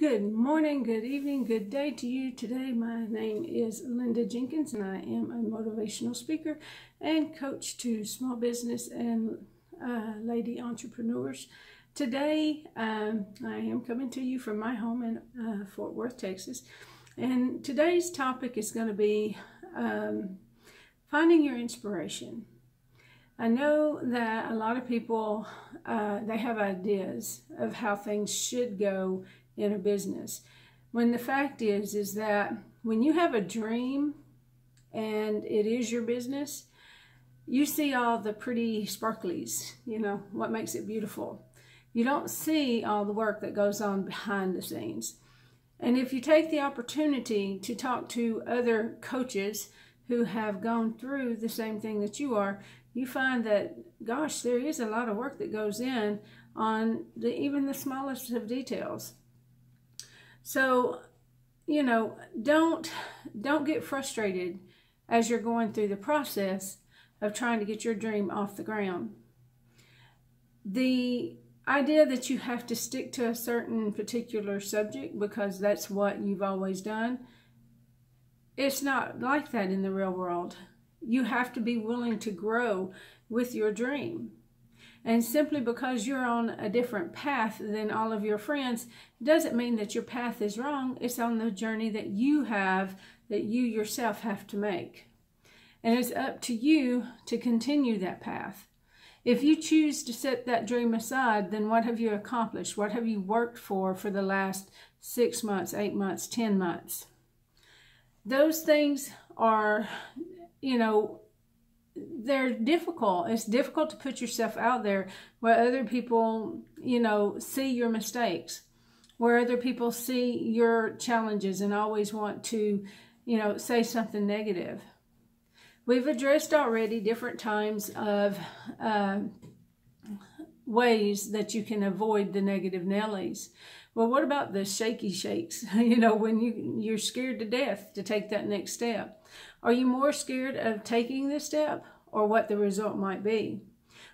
Good morning, good evening, good day to you. Today my name is Linda Jenkins and I am a motivational speaker and coach to small business and lady entrepreneurs. Today I am coming to you from my home in Fort Worth, Texas. And today's topic is going to be finding your inspiration. I know that a lot of people, they have ideas of how things should go in a business, when the fact is that when you have a dream and it is your business, you see all the pretty sparklies, you know, what makes it beautiful. You don't see all the work that goes on behind the scenes. And if you take the opportunity to talk to other coaches who have gone through the same thing that you are, you find that, gosh, there is a lot of work that goes in on even the smallest of details. So, you know, don't get frustrated as you're going through the process of trying to get your dream off the ground. The idea that you have to stick to a certain particular subject because that's what you've always done, it's not like that in the real world. You have to be willing to grow with your dream. And simply because you're on a different path than all of your friends doesn't mean that your path is wrong. It's on the journey that you yourself have to make. And it's up to you to continue that path. If you choose to set that dream aside, then what have you accomplished? What have you worked for the last 6 months, 8 months, 10 months? Those things are, you know, they're difficult. It's difficult to put yourself out there where other people, you know, see your mistakes, where other people see your challenges and always want to, you know, say something negative. We've addressed already different times of ways that you can avoid the negative Nellies. Well, what about the shaky shakes? You know, when you're scared to death to take that next step. Are you more scared of taking the step or what the result might be?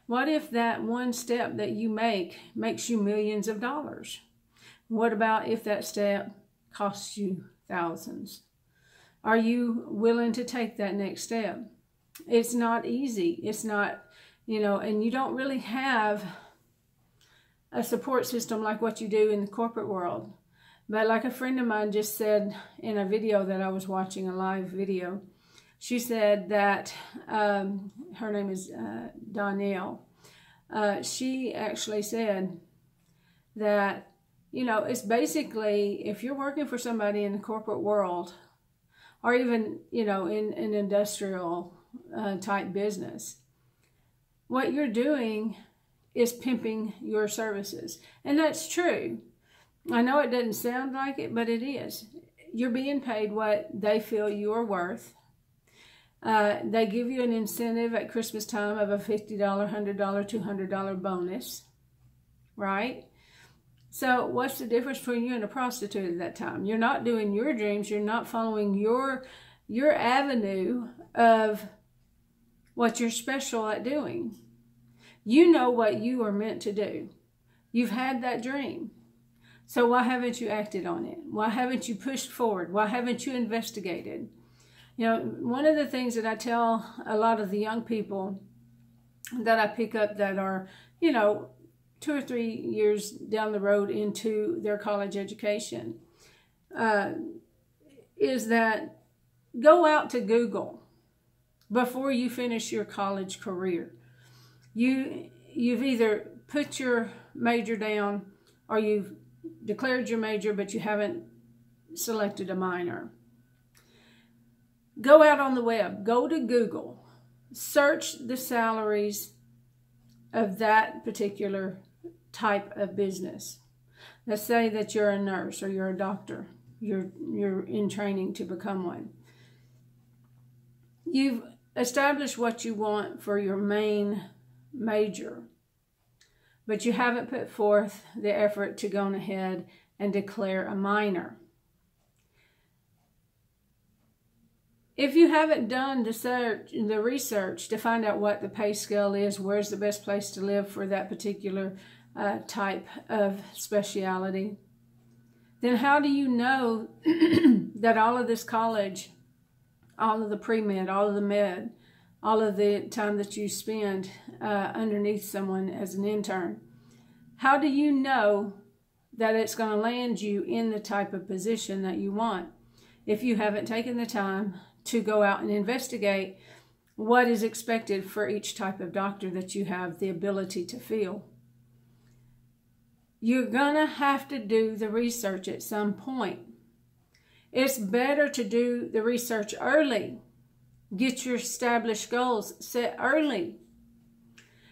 What if that one step that you make makes you millions of dollars? What about if that step costs you thousands? Are you willing to take that next step? It's not easy. It's not, you know, and you don't really have a support system like what you do in the corporate world. But like a friend of mine just said in a video that I was watching, a live video, she said that, her name is Donnell. She actually said that, you know, it's basically, if you're working for somebody in the corporate world, or even, you know, in an industrial type business, what you're doing is pimping your services. And that's true. I know it doesn't sound like it, but it is. You're being paid what they feel you are worth. They give you an incentive at Christmas time of a $50, $100, $200 bonus, right? So what's the difference between you and a prostitute at that time? You're not doing your dreams. You're not following your avenue of what you're special at doing. You know what you are meant to do. You've had that dream. So why haven't you acted on it? Why haven't you pushed forward? Why haven't you investigated? You know, one of the things that I tell a lot of the young people that I pick up that are, you know, 2 or 3 years down the road into their college education, is that go out to Google before you finish your college career. You've either put your major down or you've declared your major, but you haven't selected a minor. Go out on the web. Go to Google. Search the salaries of that particular type of business. Let's say that you're a nurse or you're a doctor. You're in training to become one. You've established what you want for your main major, but you haven't put forth the effort to go ahead and declare a minor. If you haven't done the research to find out what the pay scale is, where's the best place to live for that particular type of speciality, then how do you know that all of this college, all of the pre-med, all of the med, all of the time that you spend underneath someone as an intern, how do you know that it's going to land you in the type of position that you want if you haven't taken the time to go out and investigate what is expected for each type of doctor that you have the ability to fill? You're going to have to do the research at some point. It's better to do the research early. Get your established goals set early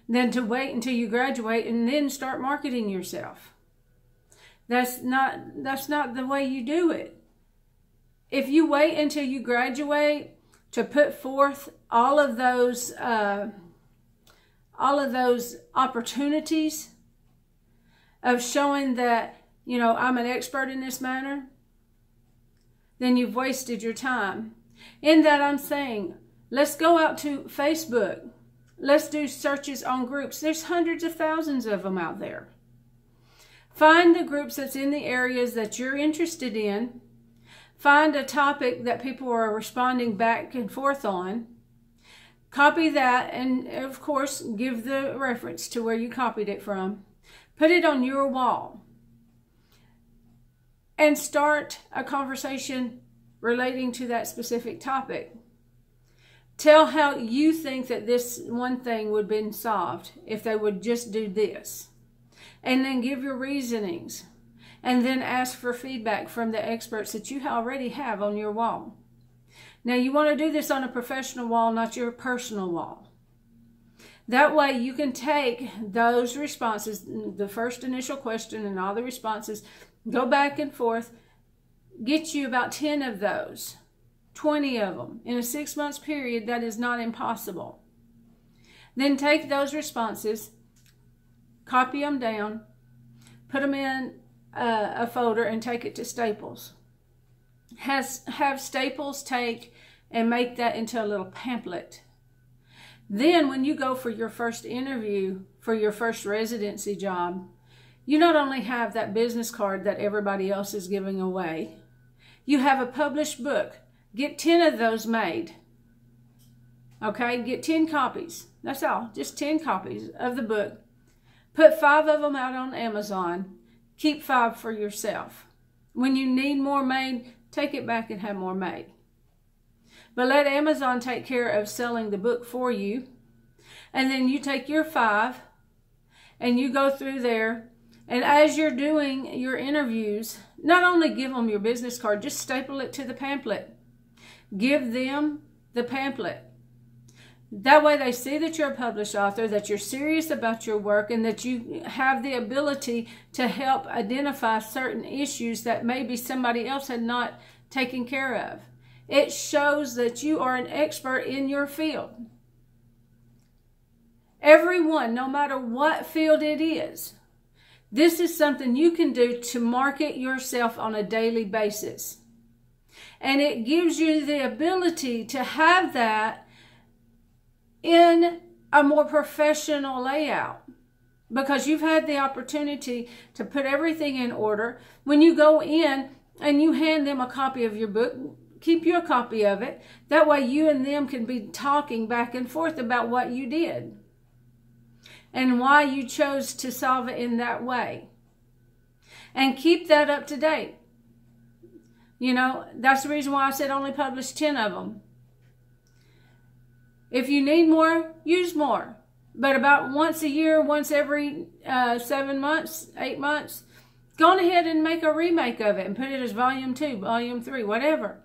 than to wait until you graduate and then start marketing yourself. That's not the way you do it. If you wait until you graduate to put forth all of those opportunities of showing that, you know, I'm an expert in this matter, then you've wasted your time. In that, I'm saying, let's go out to Facebook. Let's do searches on groups. There's hundreds of thousands of them out there. Find the groups that's in the areas that you're interested in. Find a topic that people are responding back and forth on. Copy that, and of course, give the reference to where you copied it from. Put it on your wall. And start a conversation relating to that specific topic. Tell how you think that this one thing would have been solved if they would just do this. And then give your reasonings. And then ask for feedback from the experts that you already have on your wall. Now, you want to do this on a professional wall, not your personal wall. That way you can take those responses, the first initial question and all the responses, go back and forth, get you about 10 of those, 20 of them. In a 6 months period, that is not impossible. Then take those responses, copy them down, put them in a folder and take it to Staples. Have Staples take and make that into a little pamphlet. Then when you go for your first interview, for your first residency job, you not only have that business card that everybody else is giving away, you have a published book. Get 10 of those made. Okay, get 10 copies. That's all, just 10 copies of the book. Put 5 of them out on Amazon. Keep 5 for yourself. When you need more made, take it back and have more made. But let Amazon take care of selling the book for you. And then you take your 5 and you go through there. And as you're doing your interviews, not only give them your business card, just staple it to the pamphlet. Give them the pamphlet. That way they see that you're a published author, that you're serious about your work, and that you have the ability to help identify certain issues that maybe somebody else had not taken care of. It shows that you are an expert in your field. Everyone, no matter what field it is, this is something you can do to market yourself on a daily basis. And it gives you the ability to have that in a more professional layout, because you've had the opportunity to put everything in order. When you go in and you hand them a copy of your book, keep your copy of it. That way you and them can be talking back and forth about what you did and why you chose to solve it in that way. And keep that up to date. You know, that's the reason why I said only publish 10 of them. If you need more, use more. But about once a year, once every 7 months, 8 months, go on ahead and make a remake of it and put it as volume 2, volume 3, whatever.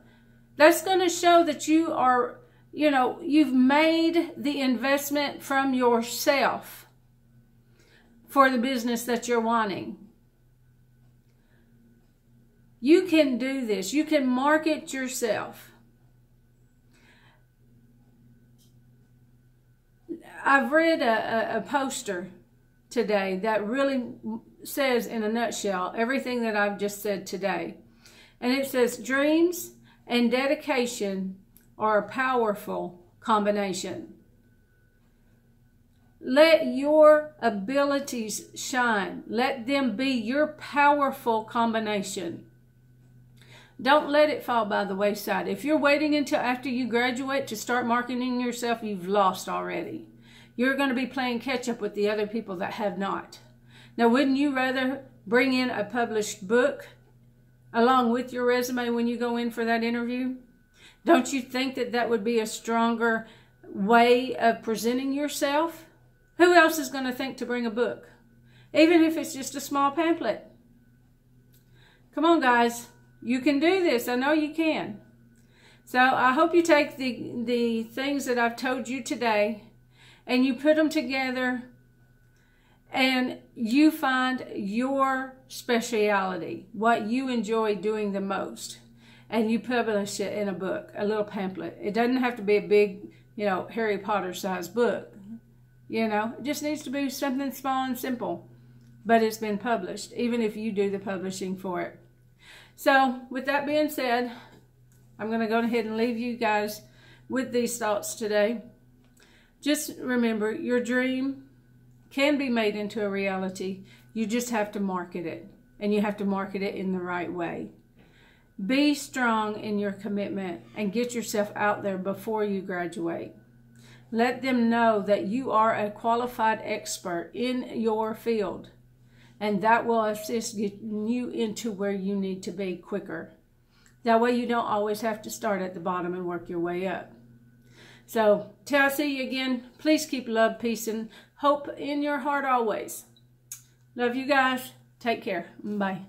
That's going to show that you are, you know, you've made the investment from yourself for the business that you're wanting. You can do this. You can market yourself. I've read a poster today that really says in a nutshell everything that I've just said today. And it says, dreams and dedication are a powerful combination. Let your abilities shine. Let them be your powerful combination. Don't let it fall by the wayside. If you're waiting until after you graduate to start marketing yourself, you've lost already. You're going to be playing catch up with the other people that have not. Now, wouldn't you rather bring in a published book along with your resume when you go in for that interview? Don't you think that that would be a stronger way of presenting yourself? Who else is going to think to bring a book? Even if it's just a small pamphlet. Come on, guys. You can do this. I know you can. So I hope you take the things that I've told you today and you put them together and you find your speciality, what you enjoy doing the most, and you publish it in a book, a little pamphlet. It doesn't have to be a big, Harry Potter sized book. It just needs to be something small and simple, but it's been published, even if you do the publishing for it. So with that being said, I'm going to go ahead and leave you guys with these thoughts today. Just remember, your dream can be made into a reality. You just have to market it, and you have to market it in the right way. Be strong in your commitment and get yourself out there before you graduate. Let them know that you are a qualified expert in your field, and that will assist you into where you need to be quicker. That way you don't always have to start at the bottom and work your way up. So, till I see you again, please keep love, peace, and hope in your heart always. Love you guys. Take care. Bye.